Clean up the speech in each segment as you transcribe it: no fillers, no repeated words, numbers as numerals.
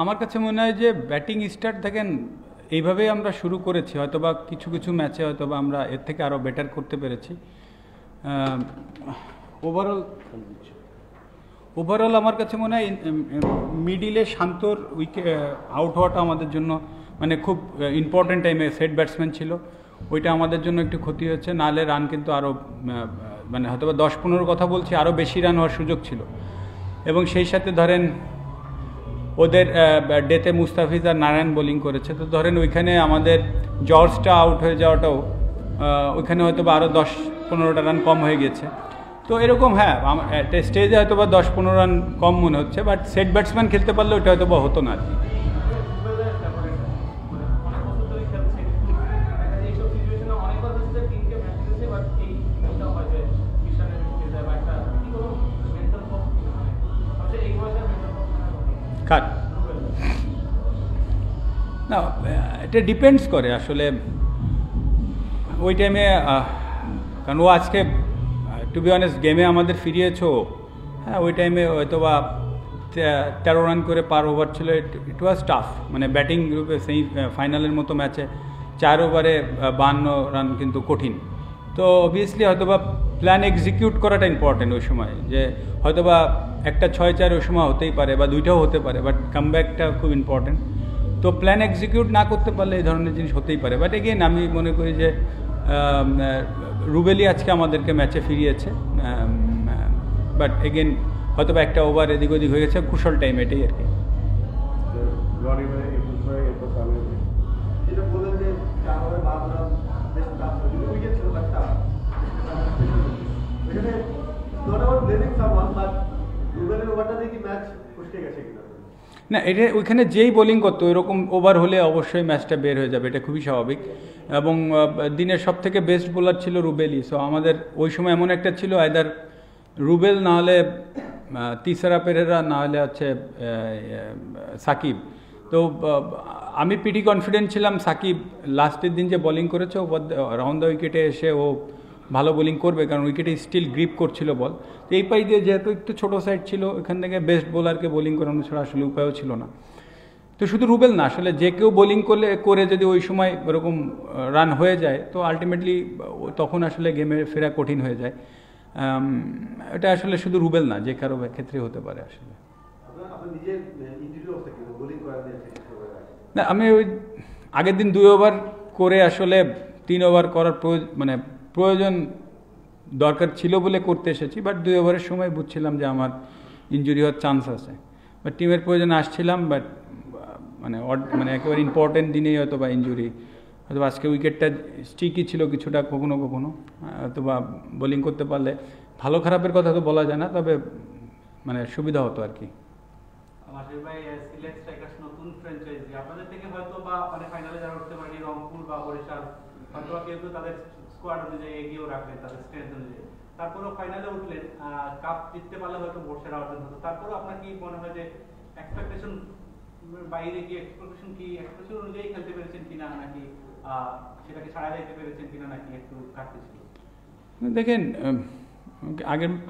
আমার কাছে মনে হয় যে ব্যাটিং স্টার্ট দেখেন এইভাবেই আমরা শুরু করেছি, হয়তোবা কিছু কিছু ম্যাচে হয়তোবা আমরা এর থেকে আরও বেটার করতে পেরেছি। ওভারঅল আমার কাছে মনে হয় মিডিলে শান্তর আউট হওয়াটা আমাদের জন্য মানে খুব ইম্পর্টেন্ট টাইমে সেট ব্যাটসম্যান ছিল, ওইটা আমাদের জন্য একটু ক্ষতি হচ্ছে। নাহলে রান কিন্তু আরও মানে হয়তোবা 10-15 কথা বলছি, আরও বেশি রান হওয়ার সুযোগ ছিল। এবং সেই সাথে ধরেন ওদের ডেতে মুস্তাফিজ আর নারায়ণ বোলিং করেছে, তো ধরেন ওইখানে আমাদের জর্জটা আউট হয়ে যাওয়াটাও ওইখানে হয়তো বা আরও 10-15টা রান কম হয়ে গেছে। তো এরকম হ্যাঁ একটা স্টেজে হয়তো বা 10-15 রান কম মনে হচ্ছে, বাট সেট ব্যাটসম্যান খেলতে পারলে ওটা হয়তো বা হতো না আর কি। না এটা ডিপেন্ডস করে আসলে ওই টাইমে, কারণ ও আজকে টু বি অনেস্ট গেমে আমাদের ফিরিয়েছো, হ্যাঁ ওই টাইমে হয়তো বা 13 রান করে পার ওভার ছিল। ইট ওয়াজ টাফ, মানে ব্যাটিং গ্রুপে সেই ফাইনালের মতো ম্যাচে 4 ওভারে 52 রান কিন্তু কঠিন। তো অবভিয়াসলি হয়তোবা প্ল্যান এক্সিকিউট করাটা ইম্পর্টেন্ট ওই সময়, যে হয়তোবা একটা 6-4 ওই সময় হতেই পারে বা দুইটাও হতে পারে, বাট কামব্যাকটা খুব ইম্পর্টেন্ট। তো প্ল্যান এক্সিকিউট না করতে পারলে এই ধরনের জিনিস হতেই পারে। বাট এগেইন আমি মনে করি যে রুবেলি আজকে আমাদেরকে ম্যাচে ফিরিয়েছে, বাট এগেইন হয়তো বা একটা ওভার এদিক ওদিক হয়ে গেছে, কুশল টাইম এটাই আর কি। না এটা ওইখানে যেই বোলিং করতো ওইরকম ওভার হলে অবশ্যই ম্যাচটা বের হয়ে যাবে, এটা খুবই স্বাভাবিক। এবং দিনের সব থেকে বেস্ট বোলার ছিল রুবেলি। সো আমাদের ওই সময় এমন একটা ছিল আইদার রুবেল না হলে তিসারা পেরেরা, না হলে হচ্ছে সাকিব। তো আমি পিটি কনফিডেন্ট ছিলাম সাকিব লাস্টের দিন যে বোলিং করেছে ও রাউন্ড দ্য উইকেটে এসে ও ভালো বোলিং করবে, কারণ উইকেটে স্টিল গ্রিপ করছিল বল। তো এই পাই দিয়ে যেহেতু একটু ছোটো সাইড ছিল, ওইখান থেকে বেস্ট বোলারকে বোলিং করানো ছাড়া আসলে উপায়ও ছিল না। তো শুধু রুবেল না, আসলে যে কেউ বোলিং করে যদি ওই সময় ওরকম রান হয়ে যায় তো আলটিমেটলি তখন আসলে গেমে ফেরা কঠিন হয়ে যায়। এটা আসলে শুধু রুবেল না, যে কারো ক্ষেত্রে হতে পারে আসলে। না আমি ওই আগের দিন 2 ওভার করে আসলে 3 ওভার করার মানে প্রয়োজন দরকার ছিল বলে করতে এসেছি, বাট 2 ওভারের সময় বুঝছিলাম যে আমার ইনজুরি হওয়ার চান্স আছে, বাট টিমের প্রয়োজনে আসছিলাম। বাট মানে একেবারে ইম্পর্টেন্ট দিনেই হয়তো বা ইনজুরি, হয়তো আজকে উইকেটটা স্টিকই ছিল কিছুটা কখনো কখনো, হয়তো বা বোলিং করতে পারলে ভালো খারাপের কথা তো বলা যায় না, তবে মানে সুবিধা হতো আর কি। আপনাদের থেকে হয়তো বা মানে ফাইনালে যারা উঠতে পারেনি রংপুর বা বরিশাল, হয়তো কেউ তাদের স্কোয়াড অনুযায়ী এগিয়েও রাখলেন তাদের স্ট্রেংথ অনুযায়ী, তারপরেও ফাইনালে উঠলেন, কাপ জিততে পারলে হয়তো বর্ষার অর্জন হতো। তারপরেও আপনার কি মনে হয় যে এক্সপেকটেশন বাইরে গিয়ে এক্সপেকটেশন অনুযায়ী খেলতে পেরেছেন কিনা, নাকি সেটাকে ছাড়া দিতে পেরেছেন কিনা, নাকি একটু ঘাটতি ছিল? দেখেন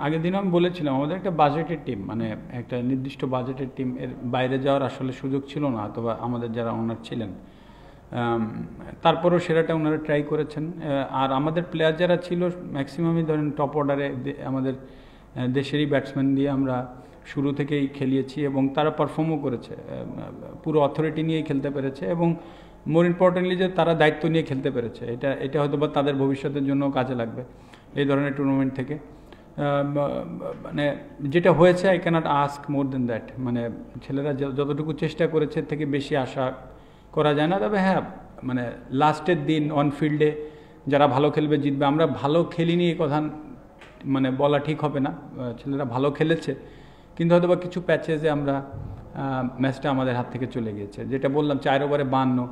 আগের দিনও আমি বলেছিলাম আমাদের একটা বাজেটের টিম, মানে একটা নির্দিষ্ট বাজেটের টিম, এর বাইরে যাওয়ার আসলে সুযোগ ছিল না অথবা আমাদের যারা ওনার ছিলেন। তারপরেও সেরাটা ওনারা ট্রাই করেছেন। আর আমাদের প্লেয়ার যারা ছিল ম্যাক্সিমামই ধরেন টপ অর্ডারে আমাদের দেশেরই ব্যাটসম্যান দিয়ে আমরা শুরু থেকেই খেলিয়েছি এবং তারা পারফর্মও করেছে, পুরো অথরিটি নিয়েই খেলতে পেরেছে এবং মোর ইম্পর্টেন্টলি যে তারা দায়িত্ব নিয়ে খেলতে পেরেছে, এটা হয়তো বা তাদের ভবিষ্যতের জন্য কাজে লাগবে এই ধরনের টুর্নামেন্ট থেকে। মানে যেটা হয়েছে I can't ask more than that, মানে ছেলেরা যতটুকু চেষ্টা করেছে থেকে বেশি আশা করা যায় না। তবে হ্যাঁ মানে লাস্টের দিন অন ফিল্ডে যারা ভালো খেলবে জিতবে, আমরা ভালো খেলিনি এই কথা মানে বলা ঠিক হবে না, ছেলেরা ভালো খেলেছে, কিন্তু হয়তো বা কিছু প্যাচেসে আমরা ম্যাচটা আমাদের হাত থেকে চলে গিয়েছে। যেটা বললাম 4 ওভারে 52,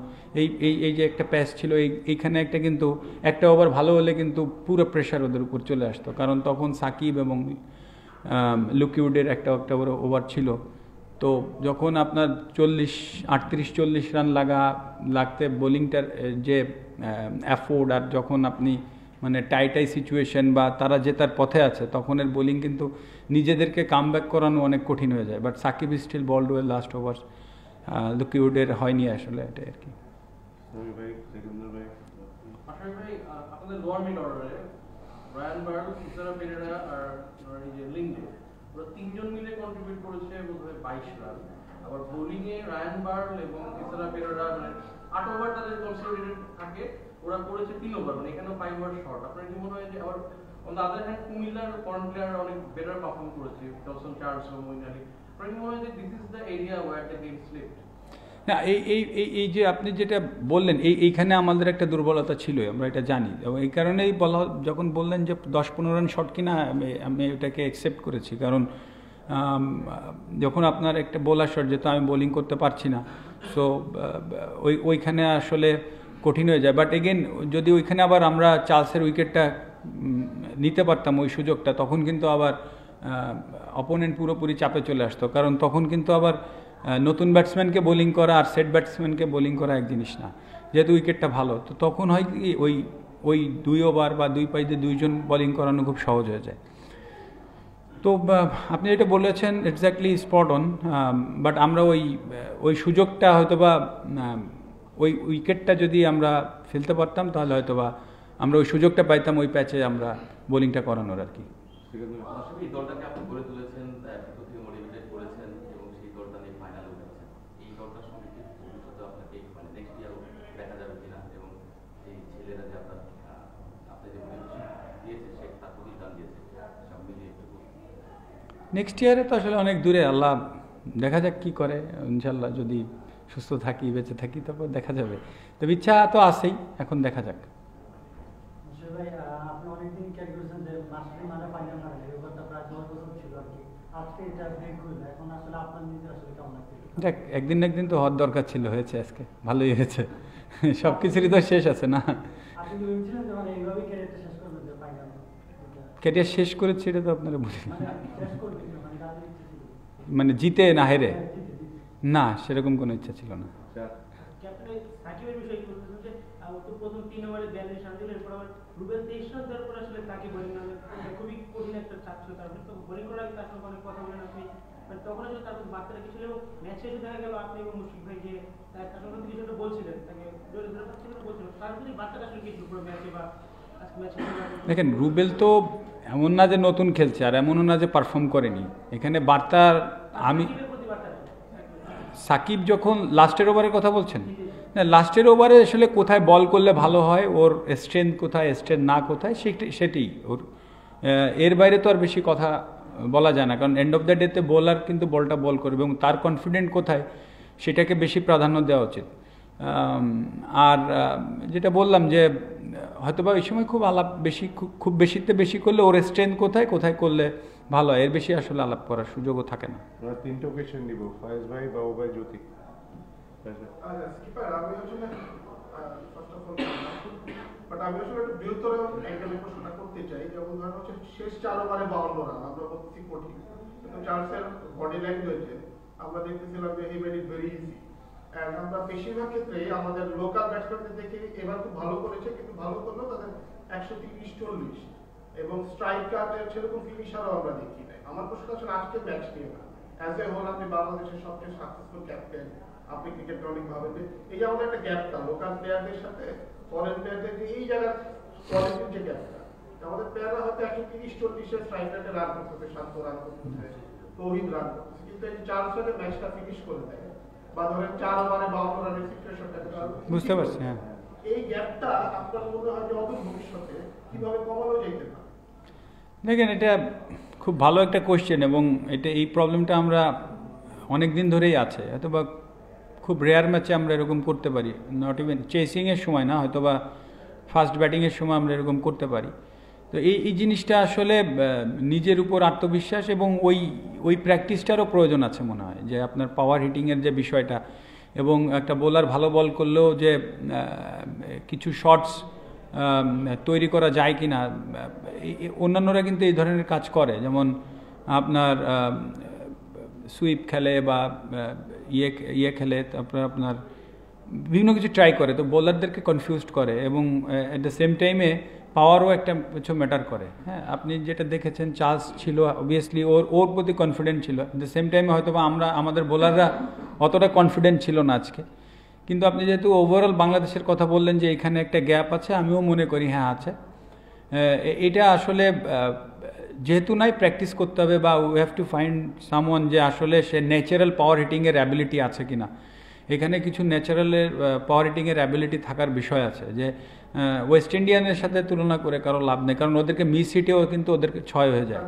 এই যে একটা প্যাচ ছিল এইখানে একটা, কিন্তু একটা ওভার ভালো হলে কিন্তু পুরো প্রেশার ওদের উপর চলে আসতো, কারণ তখন সাকিব এবং লুকিউডের একটা ওভার ছিল। তো যখন আপনার 38-40 রান লাগতে বোলিংটার যে অ্যাফোর্ড, আর যখন আপনি মানে টাই সিচুয়েশন বা তারা জেতার পথে আছে, তখন এর বোলিং কিন্তু নিজেদেরকে কামব্যাক করানো অনেক কঠিন হয়ে যায়। But Shakib still bowled well last over, Luke উডের হয়নি আসলে, এটাই আর কি। আপনাদের লোয়ার মিড অর্ডারে রায়ান বার্ল, ইসারা পেরেরা আর লিংডে ওরা তিনজন মিলে কন্ট্রিবিউট করেছে বোধহয় 22 রান। আবার বোলিং এ রায়ান বার্ল এবং ইসারা পেরেরা মানে 8 ওভার তাদের কনসিডারেটেড থাকে, ওরা করেছে 3 ওভার, মানে এখানেও 5 ওভার শর্ট। আপনার কি মনে হয় যে আবার অন দ্য আদার হ্যান্ড কুমিল্লার ফরেন প্লেয়ার অনেক বেটার পারফর্ম করেছে, ডলসন চার্লস ও মঈন আলী, আপনার কি মনে হয় যে this is the area where the game slipped? না, এই যে আপনি যেটা বললেন, এইখানে আমাদের একটা দুর্বলতা ছিল, আমরা এটা জানি, এবং এই কারণেই বলা, যখন বললেন যে 10-15 রান শট কিনা, আমি এটাকে অ্যাকসেপ্ট করেছি। কারণ যখন আপনার একটা বোলার শট, যেহেতু আমি বোলিং করতে পারছি না, সো ওইখানে আসলে কঠিন হয়ে যায়। বাট এগেন, যদি ওইখানে আবার আমরা চার্লসের উইকেটটা নিতে পারতাম ওই সুযোগটা, তখন কিন্তু আবার অপোনেন্ট পুরোপুরি চাপে চলে আসতো। কারণ তখন কিন্তু আবার নতুন ব্যাটসম্যানকে বোলিং করা আর সেট ব্যাটসম্যানকে বোলিং করা এক জিনিস না, যেহেতু উইকেটটা ভালো, তো তখন হয় কি ওই 2 ওভার বা 2 পাইতে 2 জন বোলিং করানো খুব সহজ হয়ে যায়। তো আপনি যেটা বলেছেন এক্স্যাক্টলি স্পট অন, বাট আমরা ওই সুযোগটা হয়তোবা, ওই উইকেটটা যদি আমরা ফেলতে পারতাম, তাহলে হয়তোবা আমরা ওই সুযোগটা পাইতাম ওই প্যাচে আমরা বোলিংটা করানোর আর কি। এই দলটাকে আপনি গড়ে তুলেছেন, প্রতি মোটিভেটেড করেছেন এবং সেই দলটা নিয়ে ফাইনালে উঠেছেন। এই দলটার সঙ্গে কি ভবিষ্যতে আপনাকে মানে নেক্সট ইয়ারও দেখা যাবে কিনা, এবং এই ছেলেরা যে আপনি যে মোটিভেশন দিয়েছে, সে তার প্রতিদান দিয়েছে, সব মিলিয়ে একটু নেক্সট ইয়ারে তো আসলে অনেক দূরে, আল্লাহ দেখা যাক কি করে। ইনশাল্লাহ যদি সুস্থ থাকি, বেঁচে থাকি, তারপর দেখা যাবে। তবে ইচ্ছা তো আছেই, এখন দেখা যাক। দেখ, একদিন একদিন তো হওয়ার দরকার ছিল, হয়েছে আজকে, ভালোই হয়েছে। সব কিছুরই তো শেষ আছে না। ক্যারিয়ার শেষ করেছি এটা তো আপনারা বলি, মানে জিতে না হেরে, না সেরকম কোনো ইচ্ছা ছিল না। প্রথম 3 ওভারে 42 রান দিলেন, এরপর আবার রুবেল 23 রান দেওয়ার পর আসলে তাকে বোলিং নামে খুবই কঠিন একটা চাপ ছিল। তারপর তো বোলিং করার আগে তার সঙ্গে অনেক কথা বলেন আপনি, মানে তখন আসলে তারপর বার্তাটা কি ছিল, এবং ম্যাচে এসে দেখা গেল আপনি এবং মুশফিক ভাই যে তার সঙ্গে কিছু একটা বলছিলেন, তাকে জোরে জোরে বলছিলেন, তারপরে বার্তাটা আসলে কি ছিল পুরো ম্যাচে বা আজকে ম্যাচে? দেখেন, রুবেল তো এমন না যে নতুন খেলছে, আর এমনও না যে পারফর্ম করেনি। এখানে বার্তার আমি সাকিব যখন লাস্টের ওভারের কথা বলছেন, না লাস্টের ওভারে আসলে কোথায় বল করলে ভালো হয়, ওর স্ট্রেংথ কোথায়, স্ট্রেংথ না কোথায়, সেটি ওর, এর বাইরে তো আর বেশি কথা বলা যায় না। কারণ এন্ড অফ দ্য ডেতে বোলার কিন্তু বলটা বল করবে, এবং তার কনফিডেন্ট কোথায় সেটাকে বেশি প্রাধান্য দেওয়া উচিত। আর যেটা বললাম যে হয়তোবা ওই সময় খুব আলাপ বেশি, খুব বেশিতে বেশি করলে ওর স্ট্রেংথ কোথায় কোথায় করলে ভালো হয়, এর বেশি আসলে আলাপ করার সুযোগও থাকে না। তিনটা কোয়েশ্চেন দিব, ফায়েজ ভাই, বাবু ভাই, জ্যোতি। আমি আসলে একটা বৃহত্তর অ্যাঙ্গেলে প্রশ্নটা করতে চাই। যেমন ধরেন হচ্ছে শেষ 4 ওভারে 52 রান, আমরা বলছি কঠিন, কিন্তু চার্লসের বডি ল্যাঙ্গুয়েজে আমরা দেখতেছিলাম যে he made it very easy. And আমরা বেশিরভাগ ক্ষেত্রে আমাদের লোকাল ব্যাটসম্যানদের দেখে এবার খুব ভালো করেছে, কিন্তু ভালো করলেও তাদের 130-40 এবং স্ট্রাইক কাটের সেরকম ফিনিশারও আমরা দেখি নাই। আমার প্রশ্ন আসলে আজকে ম্যাচ নিয়ে না, অ্যাজ এ হোল আপনি বাংলাদেশের সবচেয়ে সাকসেসফুল ক্যাপ্টেন, আপনি ক্রিকেট অনেক ভাবেন যে এই যে আমাদের একটা গ্যাপটা লোকাল প্লেয়ারদের সাথে ফরেন প্লেয়ারদের, যে এই জায়গার কোয়ালিটির যে গ্যাপটা, আমাদের প্লেয়াররা হয়তো 130-40 স্ট্রাইক রেটে রান করতেছে, 700 রান করতেছে, তৌহিদ রান করতেছে, কিন্তু এই 4 ওভারে ম্যাচটা ফিনিশ করে দেয়, বা ধরেন 4 ওভারে 52 রানের সিচুয়েশনটাকে বুঝতে পারছি। হ্যাঁ, এই গ্যাপটা আপনার মনে হয় যে অদূর ভবিষ্যতে কিভাবে কমানো যেতে পারে? দেখেন, এটা খুব ভালো একটা কোয়েশ্চেন, এবং এই প্রবলেমটা আমরা অনেক দিন ধরেই আছে। হয়তোবা খুব রেয়ার ম্যাচে আমরা এরকম করতে পারি, নট ইভেন চেসিংয়ের সময় না, হয়তোবা ফার্স্ট ব্যাটিংয়ের সময় আমরা এরকম করতে পারি। তো এই জিনিসটা আসলে নিজের উপর আত্মবিশ্বাস এবং ওই প্র্যাকটিসটারও প্রয়োজন আছে মনে হয়, যে আপনার পাওয়ার হিটিংয়ের যে বিষয়টা, এবং একটা বোলার ভালো বল করলেও যে কিছু শটস তৈরি করা যায় কি না। অন্যান্যরা কিন্তু এই ধরনের কাজ করে, যেমন আপনার সুইপ খেলে বা ইয়ে খেলে, তারপরে আপনার বিভিন্ন কিছু ট্রাই করে, তো বোলারদেরকে কনফিউজড করে, এবং অ্যাট দ্য সেম টাইমে পাওয়ারও একটা কিছু ম্যাটার করে। হ্যাঁ, আপনি যেটা দেখেছেন চার্লস ছিল অবভিয়াসলি ওর প্রতি কনফিডেন্ট ছিল, অ্যাট দ্য সেম টাইমে হয়তো বা আমাদের বোলাররা অতটা কনফিডেন্ট ছিল না আজকে। কিন্তু আপনি যেহেতু ওভারঅল বাংলাদেশের কথা বললেন যে এখানে একটা গ্যাপ আছে, আমিও মনে করি হ্যাঁ আছে। এটা আসলে যেহেতু নাই প্র্যাকটিস করতে হবে, বা we have to find someone যে আসলে সে ন্যাচারাল পাওয়ার হিটিংয়ের অ্যাবিলিটি আছে কিনা। এখানে কিছু ন্যাচারালের পাওয়ার হিটিংয়ের অ্যাবিলিটি থাকার বিষয় আছে, যে ওয়েস্ট ইন্ডিয়ানের সাথে তুলনা করে কারো লাভ নেই, কারণ ওদেরকে মিস হিটেও কিন্তু ওদেরকে 6 হয়ে যায়।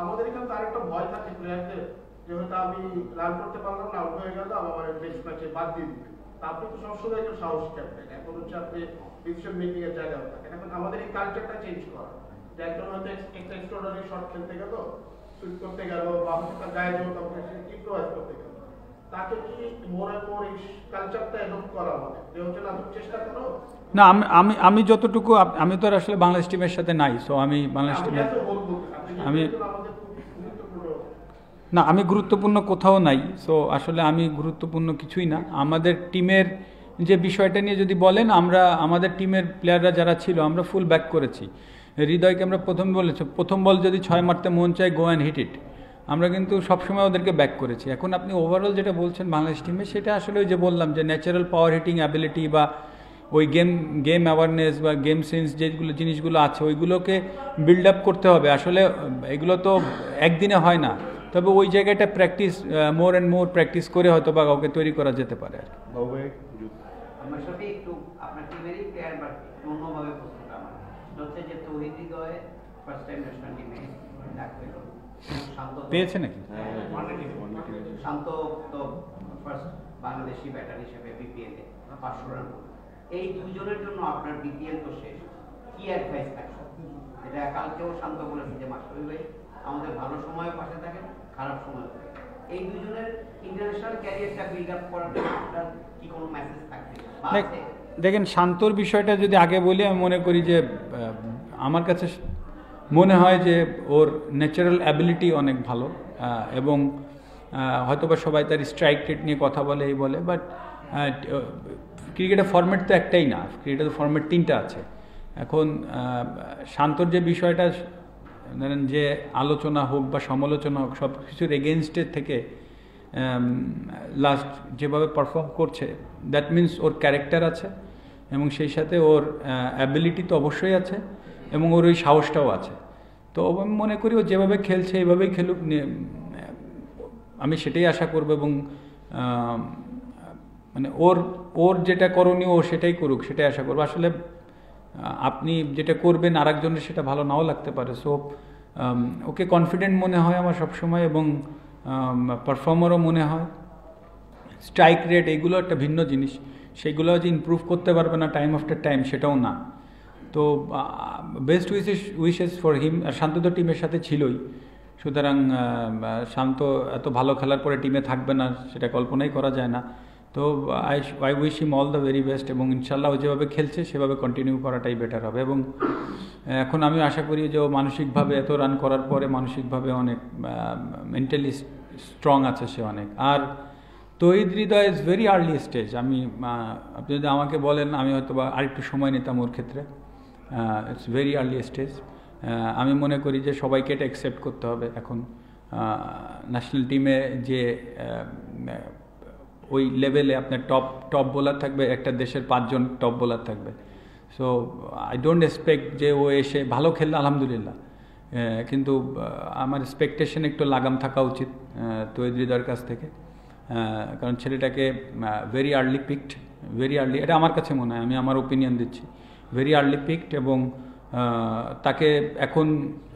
আমাদের এখানে তো আরেকটা ভয় থাকে প্লেয়ারদের, যে হয়তো আমি রান করতে পারলাম না, আউট হয়ে গেল, আমার নেক্সট ম্যাচে বাদ দিয়ে দিবে। আপনি তো সবসময় একটু সাহস ক্যাপ্টেন, এখন হচ্ছে আপনি ডিসিশন মেকিং এর জায়গায় থাকেন। এখন আমাদের এই কালচারটা চেঞ্জ করা, যে একজন হয়তো একটা এক্সট্রাঅর্ডিনারি শট খেলতে গেল, সুইট করতে গেল, বা হচ্ছে তার গায়ে জোর তখন সে ইম্প্রোভাইজ করতে গেল, তাকে কি মোর এন্ড মোর এই কালচারটা অ্যাডপ্ট করা হবে, যে হচ্ছে না তুমি চেষ্টা করো। না, আমি যতটুকু, আমি তো আর আসলে বাংলাদেশ টিমের সাথে নাই, সো আমি বাংলাদেশ টিমের আমি গুরুত্বপূর্ণ কোথাও নাই। সো আসলে আমি গুরুত্বপূর্ণ কিছুই না। আমাদের টিমের যে বিষয়টা নিয়ে যদি বলেন, আমাদের টিমের প্লেয়াররা যারা ছিল আমরা ফুল ব্যাক করেছি। হৃদয়কে আমরা প্রথম বল যদি 6 মারতে মন চাই, গো অ্যান্ড হিট ইট, আমরা কিন্তু সবসময় ওদেরকে ব্যাক করেছি। এখন আপনি ওভারঅল যেটা বলছেন বাংলাদেশ টিমে, সেটা আসলে ওই যে বললাম যে ন্যাচারাল পাওয়ার হিটিং অ্যাবিলিটি বা ওই গেম অ্যাওয়ারনেস বা গেম সেন্স যেগুলো জিনিসগুলো আছে, ওইগুলোকে বিল্ড আপ করতে হবে। আসলে এগুলো তো একদিনে হয় না, তবে ওই জায়গাটা practice, more and more practice করে হয়তো বা কাউকে তৈরি করা যেতে পারে আর কি। আমার সাথে একটু আপনার টিমেরই প্লেয়ার, বাট অন্যভাবে প্রশ্নটা আমার হচ্ছে যে তৌহিদ হৃদয় ফার্স্ট টাইম ন্যাশনাল টিমে ডাক পেল, শান্ত পেয়েছে নাকি? শান্ত তো ফার্স্ট বাংলাদেশি ব্যাটার হিসেবে বিপিএলে 500 রান। এই দুজনের জন্য আপনার বিপিএল তো শেষ, কি অ্যাডভাইস থাকবে? এটা কালকেও শান্ত বলেছে যে মাশরাফি ভাই আমাদের ভালো সময় পাশে থাকেন, খারাপ সময় থাকে। এই দুজনের ইন্টারন্যাশনাল ক্যারিয়ারটা বিল্ড আপ করার জন্য আপনার কি কোনো মেসেজ থাকবে? দেখেন, শান্তর বিষয়টা যদি আগে বলি, আমি মনে করি যে আমার কাছে মনে হয় যে ওর ন্যাচারাল অ্যাবিলিটি অনেক ভালো, এবং হয়তোবা সবাই তার স্ট্রাইক রেট নিয়ে কথা বলে এই বলে, বাট ক্রিকেটের ফরম্যাট তো একটাই না, ক্রিকেটের ফরম্যাট 3টা আছে। এখন শান্তর যে বিষয়টা ধরেন, যে আলোচনা হোক বা সমালোচনা হোক, সব কিছুর এগেনস্টের থেকে লাস্ট যেভাবে পারফর্ম করছে, দ্যাট মিনস ওর ক্যারেক্টার আছে, এবং সেই সাথে ওর অ্যাবিলিটি তো অবশ্যই আছে, এবং ওর ওই সাহসটাও আছে। তো আমি মনে করি ও যেভাবে খেলছে এইভাবেই খেলুক, আমি সেটাই আশা করব। এবং মানে ওর যেটা করণীয় ও সেটাই করুক, সেটাই আশা করবো। আসলে আপনি যেটা করবেন আরেকজনের সেটা ভালো নাও লাগতে পারে। সো ওকে কনফিডেন্ট মনে হয় আমার সবসময়, এবং পারফর্মারও মনে হয়। স্ট্রাইক রেট এগুলো একটা ভিন্ন জিনিস, সেগুলো যে ইমপ্রুভ করতে পারবে না টাইম আফটার টাইম, সেটাও না। তো বেস্ট উইশেস ফর হিম। আর শান্ত তো টিমের সাথে ছিলই, সুতরাং শান্ত এত ভালো খেলার পরে টিমে থাকবে না সেটা কল্পনাই করা যায় না। তো I wish him all the very best, এবং ইনশাল্লাহ ও যেভাবে খেলছে সেভাবে কন্টিনিউ করাটাই বেটার হবে। এবং এখন আমি আশা করি যে ও মানসিকভাবে এত রান করার পরে মানসিকভাবে অনেক মেন্টালি স্ট্রং আছে সে অনেক। আর তৌহিদ হৃদয় ইজ ভেরি আর্লি স্টেজ। আপনি যদি আমাকে বলেন, আমি হয়তো বা আরেকটু সময় নিতাম ওর ক্ষেত্রে। It's very early stage. আমি মনে করি যে সবাইকে এটা অ্যাকসেপ্ট করতে হবে। এখন ন্যাশনাল টিমে যে ওই লেভেলে আপনার টপ বোলার থাকবে, একটা দেশের 5 জন টপ বোলার থাকবে। সো আই ডোন্ট এক্সপেক্ট যে ও এসে ভালো খেললে আলহামদুলিল্লাহ, কিন্তু আমার এক্সপেকটেশন একটু লাগাম থাকা উচিত তৌহিদ হৃদয়ের কাছ থেকে, কারণ ছেলেটাকে very early picked, very early, এটা আমার কাছে মনে হয়, আমি আমার ওপিনিয়ন দিচ্ছি, ভেরি আর্লি পিকড। এবং তাকে এখন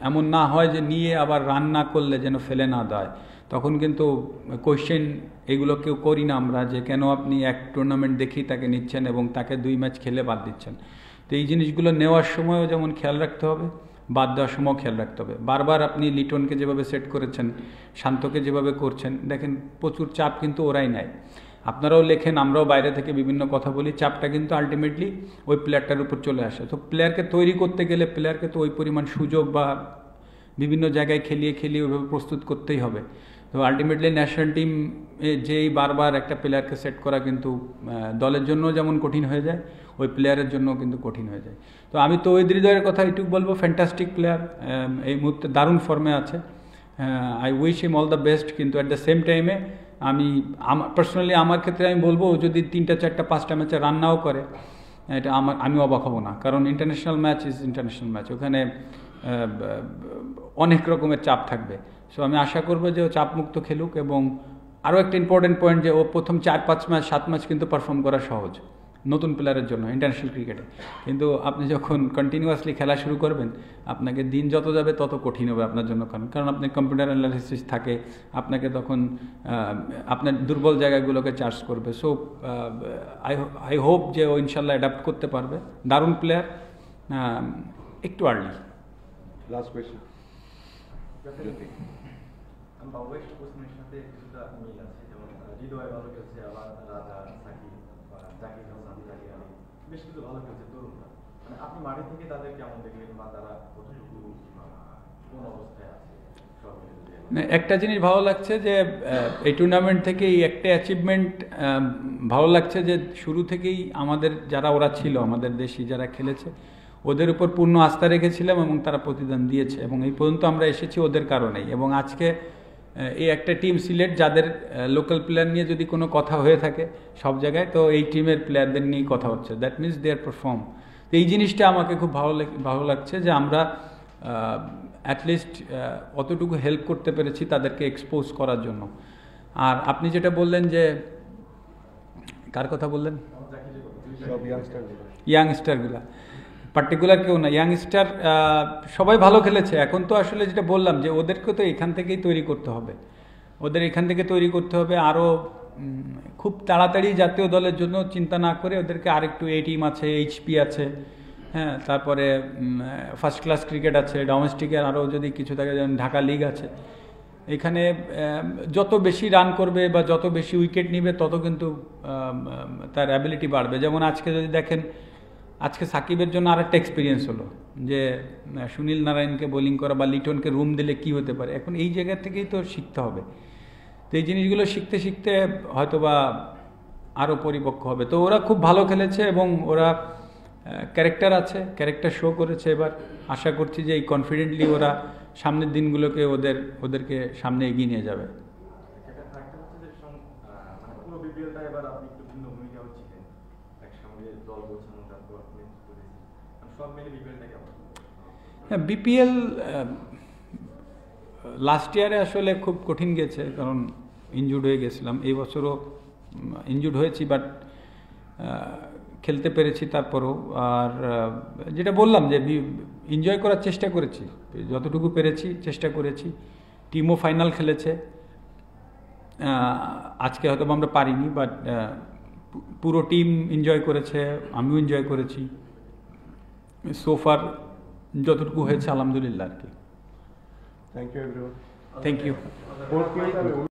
এমন না হয় যে নিয়ে আবার রান না করলে যেন ফেলে না দেয়, তখন কিন্তু কোয়েশ্চেন এগুলো কেউ করি না আমরা, যে কেন আপনি এক টুর্নামেন্ট দেখেই তাকে নিচ্ছেন এবং তাকে 2 ম্যাচ খেলে বাদ দিচ্ছেন। তো এই জিনিসগুলো নেওয়ার সময়ও যেমন খেয়াল রাখতে হবে, বাদ দেওয়ার সময়ও খেয়াল রাখতে হবে। বারবার আপনি লিটনকে যেভাবে সেট করেছেন, শান্তকে যেভাবে করছেন, দেখেন প্রচুর চাপ কিন্তু ওরাই নেয়। আপনারাও লেখেন, আমরাও বাইরে থেকে বিভিন্ন কথা বলি, চাপটা কিন্তু আলটিমেটলি ওই প্লেয়ারটার উপর চলে আসে। তো প্লেয়ারকে তৈরি করতে গেলে প্লেয়ারকে তো ওই পরিমাণ সুযোগ বা বিভিন্ন জায়গায় খেলিয়ে ওইভাবে প্রস্তুত করতেই হবে। তো আলটিমেটলি ন্যাশনাল টিম যেই বারবার একটা প্লেয়ারকে সেট করা কিন্তু দলের জন্য যেমন কঠিন হয়ে যায়, ওই প্লেয়ারের জন্য কিন্তু কঠিন হয়ে যায়। তো আমি তো তৌহিদ হৃদয়ের কথা এইটুকু বলবো, ফ্যান্টাস্টিক প্লেয়ার, এই মুহূর্তে দারুণ ফর্মে আছে। I wish him all the best, কিন্তু অ্যাট দ্য সেম টাইমে আমি পার্সোনালি আমার ক্ষেত্রে আমি বলবো, যদি 3টা 4টা 5টা ম্যাচে রান নাও করে, এটা আমি অবাক হব না, কারণ international match is international match, ওখানে অনেক রকমের চাপ থাকবে। সো আমি আশা করবো যে ও চাপমুক্ত খেলুক। এবং আরও একটা ইম্পর্টেন্ট পয়েন্ট, যে ও প্রথম 4-5 ম্যাচ 7 ম্যাচ কিন্তু পারফর্ম করা সহজ নতুন প্লেয়ারের জন্য ইন্টারন্যাশনাল ক্রিকেটে, কিন্তু আপনি যখন কন্টিনিউয়াসলি খেলা শুরু করবেন, আপনাকে দিন যত যাবে তত কঠিন হবে আপনার জন্য, কারণ আপনি কম্পিউটার অ্যানালিসিস থাকে, আপনাকে তখন আপনার দুর্বল জায়গাগুলোকে চার্জ করবে। সো আই হোপ যে ও ইনশাল্লাহ অ্যাডাপ্ট করতে পারবে। দারুণ প্লেয়ার, একটু আর্লি। লাস্ট কোয়েশ্চেন জ্যোতি। বাবুয়ের কোশ্চেনের সাথে কিছুটা মিল আছে, যেমন হৃদয় ভালো খেলছে, আবার রাজা, সাকিব, জাকির হাসান, জাকির আলী বেশ কিছু ভালো খেলছে তরুণরা। মানে আপনি মাঠে থেকে তাদের কেমন দেখলেন, বা তারা কতটুকু কোন অবস্থায় আছে সব মিলে? একটা জিনিস ভালো লাগছে যে এই টুর্নামেন্ট থেকে এই একটা অ্যাচিভমেন্ট ভালো লাগছে, যে শুরু থেকেই আমাদের যারা ওরা ছিল, আমাদের দেশি যারা খেলেছে, ওদের উপর পূর্ণ আস্থা রেখেছিলাম এবং তারা প্রতিদান দিয়েছে, এবং এই পর্যন্ত আমরা এসেছি ওদের কারণেই। এবং আজকে এই একটা টিম সিলেট, যাদের লোকাল প্লেয়ার নিয়ে যদি কোনো কথা হয়ে থাকে সব জায়গায়, তো এই টিমের প্লেয়ারদের নিয়েই কথা হচ্ছে, that means they are perform. তো এই জিনিসটা আমাকে খুব ভালো লাগছে, যে আমরা অ্যাটলিস্ট অতটুকু হেল্প করতে পেরেছি তাদেরকে এক্সপোজ করার জন্য। আর আপনি যেটা বললেন, যে কার কথা বললেন, সব ইয়াংস্টারগুলো, ইয়াংস্টারগুলা, পার্টিকুলার কেউ না, ইয়াংস্টার সবাই ভালো খেলেছে। এখন তো আসলে যেটা বললাম, যে ওদেরকে তো এখান থেকেই তৈরি করতে হবে, ওদের এখান থেকে তৈরি করতে হবে। আরও খুব তাড়াতাড়ি জাতীয় দলের জন্য চিন্তা না করে ওদেরকে আরেকটু, এই টিম আছে, এইচপি আছে, হ্যাঁ, তারপরে ফার্স্ট ক্লাস ক্রিকেট আছে, ডোমেস্টিকের আরও যদি কিছু থাকে, যেমন ঢাকা লিগ আছে, এখানে যত বেশি রান করবে বা যত বেশি উইকেট নিবে, তত কিন্তু তার অ্যাবিলিটি বাড়বে। যেমন আজকে যদি দেখেন, আজকে সাকিবের জন্য আরেকটা এক্সপিরিয়েন্স হলো, যে সুনীল নারায়ণকে বোলিং করা বা লিটনকে রুম দিলে কি হতে পারে। এখন এই জায়গা থেকেই তো শিখতে হবে। তো এই জিনিসগুলো শিখতে শিখতে হয়তোবা আরও পরিপক্ক হবে। তো ওরা খুব ভালো খেলেছে এবং ওরা ক্যারেক্টার আছে, ক্যারেক্টার শো করেছে। এবার আশা করছি যে এই কনফিডেন্টলি ওরা সামনের দিনগুলোকে ওদেরকে সামনে এগিয়ে নিয়ে যাবে। পুরো বিপিএলটা এবার আপনি একটু ভিন্ন ভূমিকা হচ্ছিলেন, একসঙ্গে দল গোছানো, তারপর সব মিলে বিপিএলটা কেমন? হ্যাঁ, বিপিএল লাস্ট ইয়ারে আসলে খুব কঠিন গেছে, কারণ ইনজুর্ড হয়ে গেছিলাম। এই বছরও ইনজুর্ড হয়েছি, বাট খেলতে পেরেছি তারপরও। আর যেটা বললাম, যে এনজয় করার চেষ্টা করেছি, যতটুকু পেরেছি চেষ্টা করেছি। টিমও ফাইনাল খেলেছে, আজকে হয়তো আমরা পারিনি, বাট পুরো টিম এনজয় করেছে, আমিও এনজয় করেছি। সোফার যতটুকু হয়েছে আলহামদুলিল্লাহ আর কি। Thank you everyone. Thank you.